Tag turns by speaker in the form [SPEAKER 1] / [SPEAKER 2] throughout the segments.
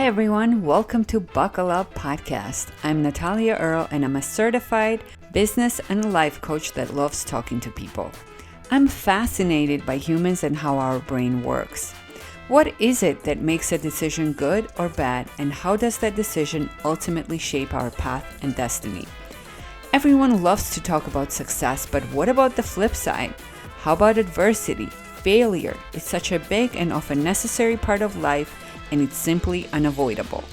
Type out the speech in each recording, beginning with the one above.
[SPEAKER 1] Hi everyone, welcome to Buckle Up Podcast. I'm Natalia Earl and I'm a certified business and life coach that loves talking to people. I'm fascinated by humans and how our brain works. What is it that makes a decision good or bad, and how does that decision ultimately shape our path and destiny? Everyone loves to talk about success, but what about the flip side? How about adversity? Failure is such a big and often necessary part of life, and it's simply unavoidable.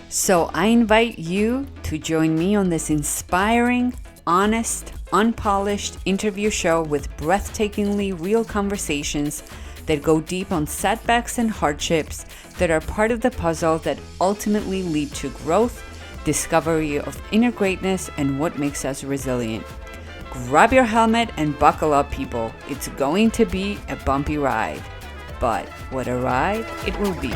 [SPEAKER 1] So I invite you to join me on this inspiring, honest, unpolished interview show with breathtakingly real conversations that go deep on setbacks and hardships that are part of the puzzle that ultimately lead to growth, discovery of inner greatness, and what makes us resilient. Grab your helmet and buckle up, people. It's going to be a bumpy ride. But what a ride it will be.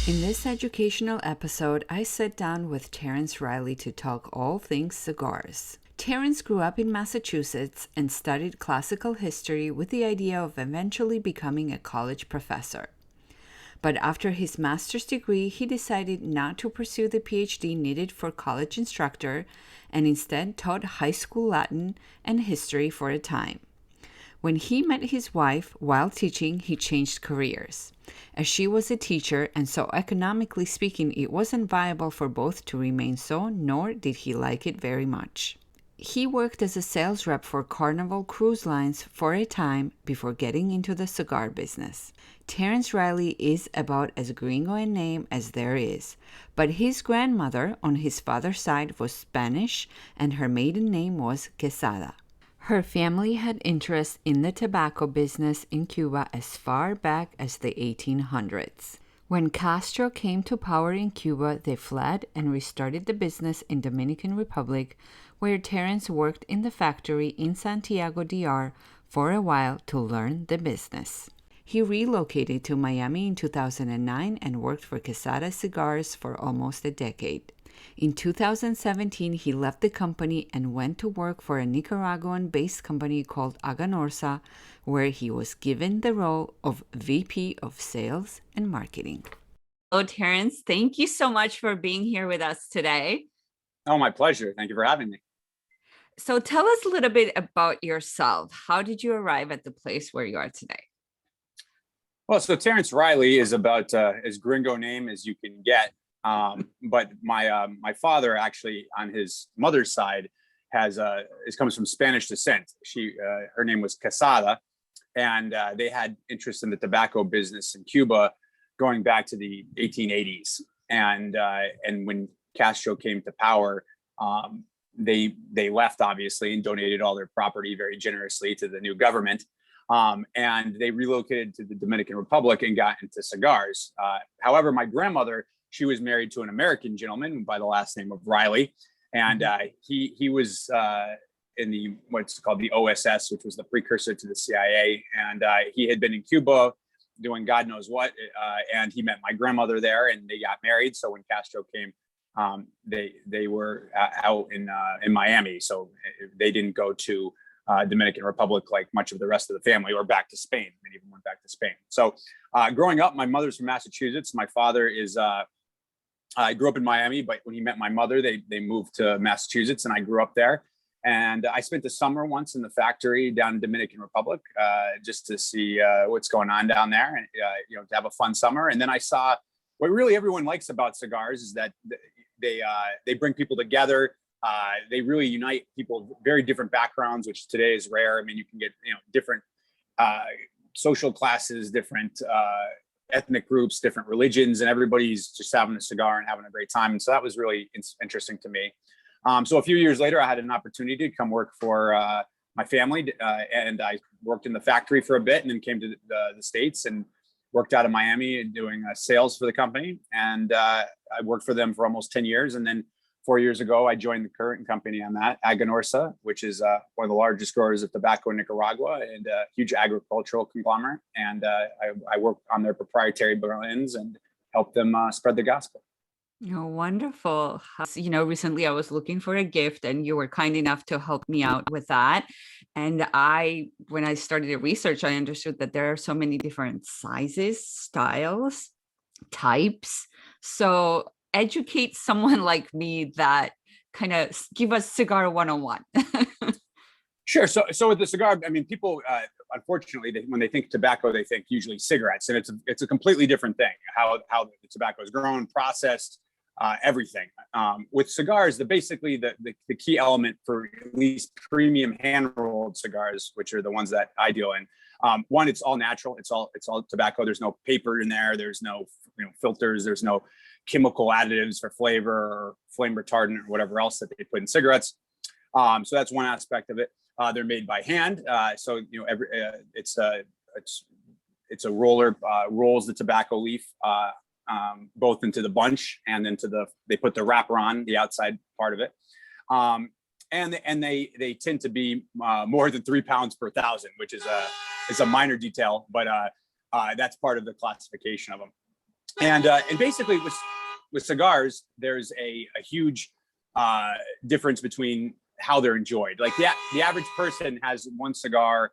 [SPEAKER 1] In this educational episode, I sat down with Terence Reilly to talk all things cigars. Terence grew up in Massachusetts and studied classical history with the idea of eventually becoming a college professor. But after his master's degree, he decided not to pursue the PH.D. needed for college instructor and instead taught high school Latin and history for a time. When he met his wife while teaching, he changed careers, as she was a teacher, and so economically speaking, it wasn't viable for both to remain so, nor did he like it very much. He worked as a sales rep for Carnival Cruise Lines for a time before getting into the cigar business. Terence Reilly is about as gringo a name as there is, but his grandmother on his father's side was Spanish and her maiden name was Quesada. Her family had interest in the tobacco business in Cuba as far back as the 1800s. When Castro came to power in Cuba, they fled and restarted the business in Dominican Republic, where Terence worked in the factory in Santiago, DR, for a while to learn the business. He relocated to Miami in 2009 and worked for Quesada Cigars for almost a decade. In 2017, he left the company and went to work for a Nicaraguan-based company called Aganorsa, where he was given the role of VP of Sales and Marketing. Hello, Terence. Thank you so much for being here with us today.
[SPEAKER 2] Oh, my pleasure. Thank you for having me.
[SPEAKER 1] So tell us a little bit about yourself. How did you arrive at the place where you are today?
[SPEAKER 2] Well, so Terence Reilly is about as gringo name as you can get. But my father actually, on his mother's side, comes from Spanish descent. Her name was Quesada, and they had interest in the tobacco business in Cuba going back to the 1880s. And when Castro came to power, they left, obviously, and donated all their property very generously to the new government. And they relocated to the Dominican Republic and got into cigars. However, my grandmother, she was married to an American gentleman by the last name of Reilly, and he was in the what's called the OSS, which was the precursor to the CIA, and he had been in Cuba doing God knows what, and he met my grandmother there, and they got married. So when Castro came, they were out in Miami, so they didn't go to Dominican Republic like much of the rest of the family, or back to Spain. Many of them went back to Spain. So growing up, my mother's from Massachusetts. My father is I grew up in Miami, but when he met my mother, they moved to Massachusetts, and I grew up there. And I spent the summer once in the factory down in Dominican Republic, just to see what's going on down there, and to have a fun summer. And then I saw what really everyone likes about cigars is that they bring people together. They really unite people of very different backgrounds, which today is rare. I mean, you can get different social classes, different ethnic groups, different religions, and everybody's just having a cigar and having a great time. And so that was really interesting to me. So a few years later, I had an opportunity to come work for my family, and I worked in the factory for a bit, and then came to the States and worked out of Miami doing sales for the company. And I worked for them for almost 10 years. And then 4 years ago, I joined the current company I'm at, Aganorsa, which is one of the largest growers of tobacco in Nicaragua and a huge agricultural conglomerate. And I work on their proprietary blends and help them spread the gospel.
[SPEAKER 1] Oh, wonderful. Recently I was looking for a gift and you were kind enough to help me out with that. And when I started the research, I understood that there are so many different sizes, styles, types. So educate someone like me that kind of give us cigar 101.
[SPEAKER 2] Sure. So with the cigar, I mean, people unfortunately, when they think tobacco, they think usually cigarettes, and it's a completely different thing. How the tobacco is grown, processed, everything. With cigars, the key element for at least premium hand rolled cigars, which are the ones that I deal in. One, it's all natural. It's all tobacco. There's no paper in there. There's no filters. There's no chemical additives for flavor or flame retardant or whatever else that they put in cigarettes. So that's one aspect of it. They're made by hand. So it's a roller rolls the tobacco leaf both into the bunch and then they put the wrapper on the outside part of it. And they tend to be more than 3 pounds per thousand, which is a minor detail, but that's part of the classification of them. And basically with cigars, there's a huge difference between how they're enjoyed. Like the average person has one cigar,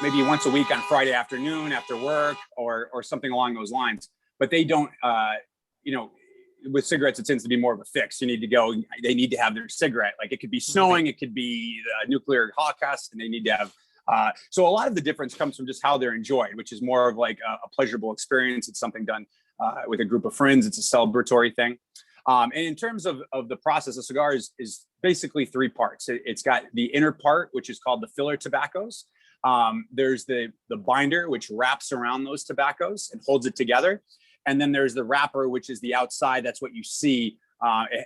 [SPEAKER 2] maybe once a week on Friday afternoon after work or something along those lines. But they don't, with cigarettes, it tends to be more of a fix. You need to go, they need to have their cigarette. Like it could be snowing, it could be a nuclear holocaust, and they need to have. So a lot of the difference comes from just how they're enjoyed, which is more of like a pleasurable experience. It's something done with a group of friends. It's a celebratory thing. And in terms of the process, a cigar is basically 3 parts. It's got the inner part, which is called the filler tobaccos. There's the binder, which wraps around those tobaccos and holds it together. And then there's the wrapper, which is the outside. That's what you see.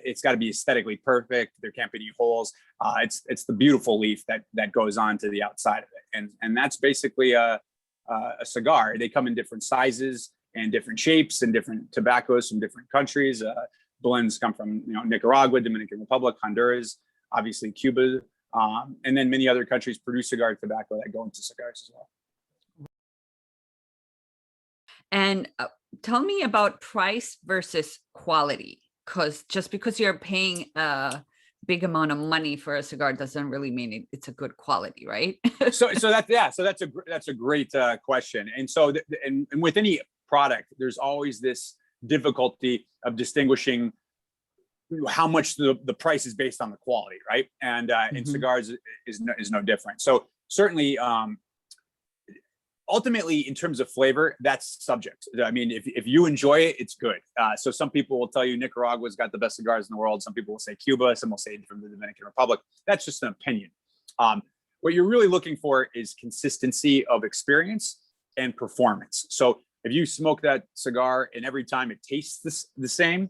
[SPEAKER 2] It's got to be aesthetically perfect. There can't be any holes. It's the beautiful leaf that goes on to the outside of it. And that's basically a cigar. They come in different sizes and different shapes and different tobaccos from different countries. Blends come from Nicaragua, Dominican Republic, Honduras, obviously Cuba, and then many other countries produce cigar tobacco that go into cigars as well.
[SPEAKER 1] And tell me about price versus quality, because just because you're paying a big amount of money for a cigar doesn't really mean it's a good quality, right?
[SPEAKER 2] so that's a great question. And so and with any product, there's always this difficulty of distinguishing how much the price is based on the quality, right? And in cigars is no different. So certainly, ultimately, in terms of flavor, that's subject. I mean, if you enjoy it, it's good. So some people will tell you Nicaragua's got the best cigars in the world. Some people will say Cuba. Some will say from the Dominican Republic. That's just an opinion. What you're really looking for is consistency of experience and performance. So if you smoke that cigar and every time it tastes the same,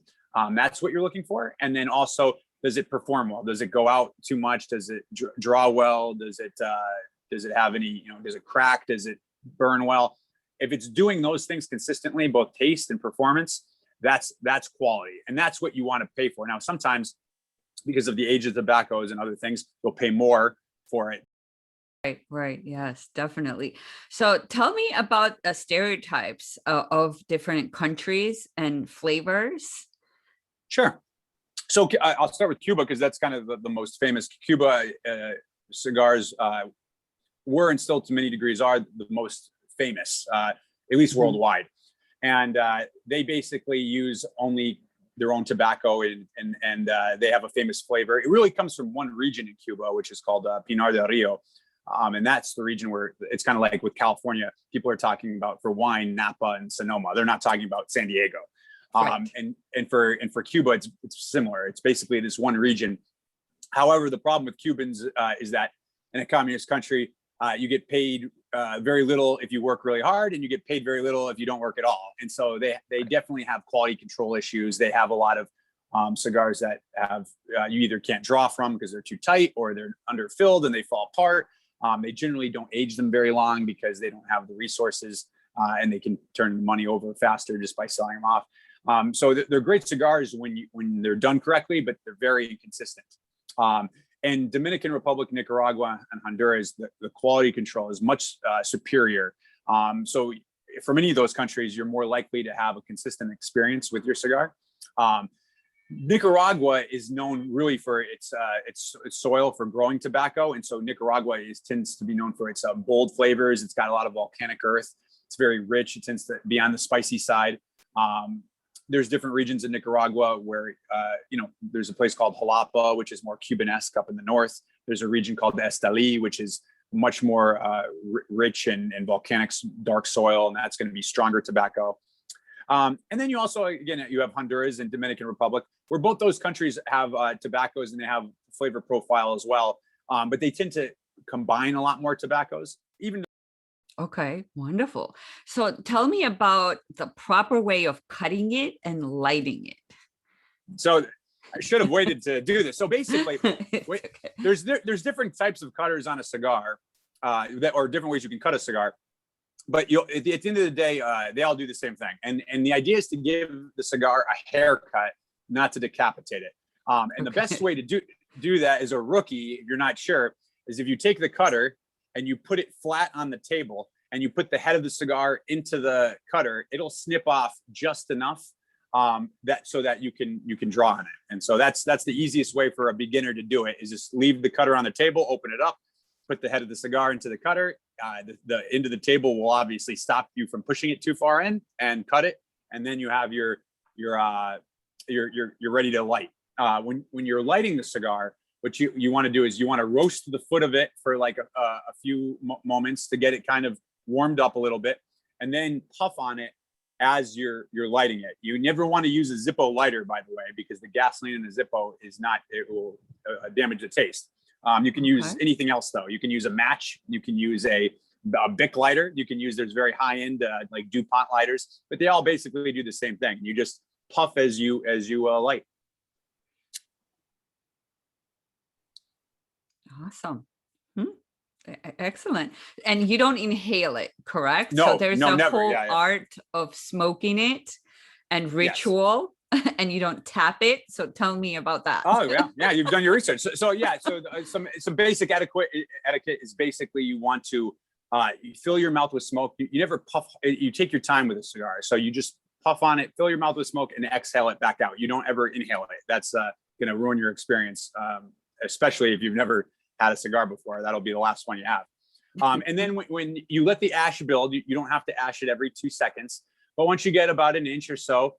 [SPEAKER 2] that's what you're looking for. And then also, does it perform well? Does it go out too much? Does it draw well? Does it have any, does it crack? Does it burn well? If it's doing those things consistently, both taste and performance, that's quality. And that's what you want to pay for. Now, sometimes because of the age of tobaccos and other things, you'll pay more for it.
[SPEAKER 1] Right. Yes, definitely. So tell me about stereotypes of different countries and flavors.
[SPEAKER 2] Sure. So I'll start with Cuba because that's kind of the most famous. Cuba cigars were and still to many degrees are the most famous, at least worldwide. And they basically use only their own tobacco and they have a famous flavor. It really comes from one region in Cuba, which is called Pinar del Rio. And that's the region where it's kind of like with California, people are talking about for wine, Napa and Sonoma. They're not talking about San Diego. Right. And for Cuba, it's similar. It's basically this one region. However, the problem with Cubans is that in a communist country, you get paid very little if you work really hard, and you get paid very little if you don't work at all. And so they definitely have quality control issues. They have a lot of cigars that have you either can't draw from because they're too tight or they're underfilled and they fall apart. They generally don't age them very long because they don't have the resources and they can turn the money over faster just by selling them off. So they're great cigars when they're done correctly, but they're very inconsistent. And Dominican Republic, Nicaragua, and Honduras, the quality control is much superior. So for many of those countries, you're more likely to have a consistent experience with your cigar. Nicaragua is known really for its soil for growing tobacco, and so Nicaragua tends to be known for its bold flavors. It's got a lot of volcanic earth. It's very rich. It tends to be on the spicy side. There's different regions in Nicaragua where there's a place called Jalapa, which is more Cuban-esque up in the north. There's a region called Esteli, which is much more rich and volcanic dark soil, and that's going to be stronger tobacco. And then you also, again, you have Honduras and Dominican Republic, where both those countries have tobaccos and they have flavor profile as well. But they tend to combine a lot more tobaccos, even.
[SPEAKER 1] Okay, wonderful. So tell me about the proper way of cutting it and lighting it.
[SPEAKER 2] So I should have waited to do this. So basically,
[SPEAKER 1] Okay.
[SPEAKER 2] there's different types of cutters on a cigar, or different ways you can cut a cigar. But at the end of the day, they all do the same thing. And the idea is to give the cigar a haircut, not to decapitate it. And the best way to do that as a rookie, if you're not sure, is if you take the cutter and you put it flat on the table and you put the head of the cigar into the cutter, it'll snip off just enough so that you can draw on it. And so that's the easiest way for a beginner to do it, is just leave the cutter on the table, open it up, put the head of the cigar into the cutter. The end of the table will obviously stop you from pushing it too far in, and cut it. And then you have you're ready to light. When you're lighting the cigar, what you want to do is you want to roast the foot of it for like a few moments to get it kind of warmed up a little bit, and then puff on it as you're lighting it. You never want to use a Zippo lighter, by the way, because the gasoline in the Zippo it will damage the taste. You can use anything else though. You can use a match. You can use a Bic lighter. There's very high end like DuPont lighters, but they all basically do the same thing. You just puff as you light.
[SPEAKER 1] Awesome. Excellent. And you don't inhale it, correct?
[SPEAKER 2] No,
[SPEAKER 1] so there's
[SPEAKER 2] never.
[SPEAKER 1] whole
[SPEAKER 2] Yeah.
[SPEAKER 1] art of smoking it and ritual. Yes. And you don't tap it. So tell me about that.
[SPEAKER 2] Oh yeah. You've done your research. So some basic etiquette is basically you want to you fill your mouth with smoke. You never puff. You take your time with a cigar. So you just puff on it, fill your mouth with smoke, and exhale it back out. You don't ever inhale it. That's going to ruin your experience, especially if you've never had a cigar before. That'll be the last one you have. And then when you let the ash build, you don't have to ash it every 2 seconds. But once you get about an inch or so,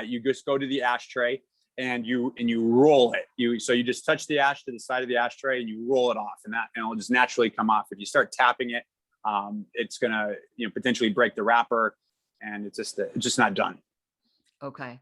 [SPEAKER 2] you just go to the ashtray and you roll it. You just touch the ash to the side of the ashtray and you roll it off, and it'll just naturally come off. If you start tapping it, it's gonna potentially break the wrapper, and it's just not done.
[SPEAKER 1] Okay.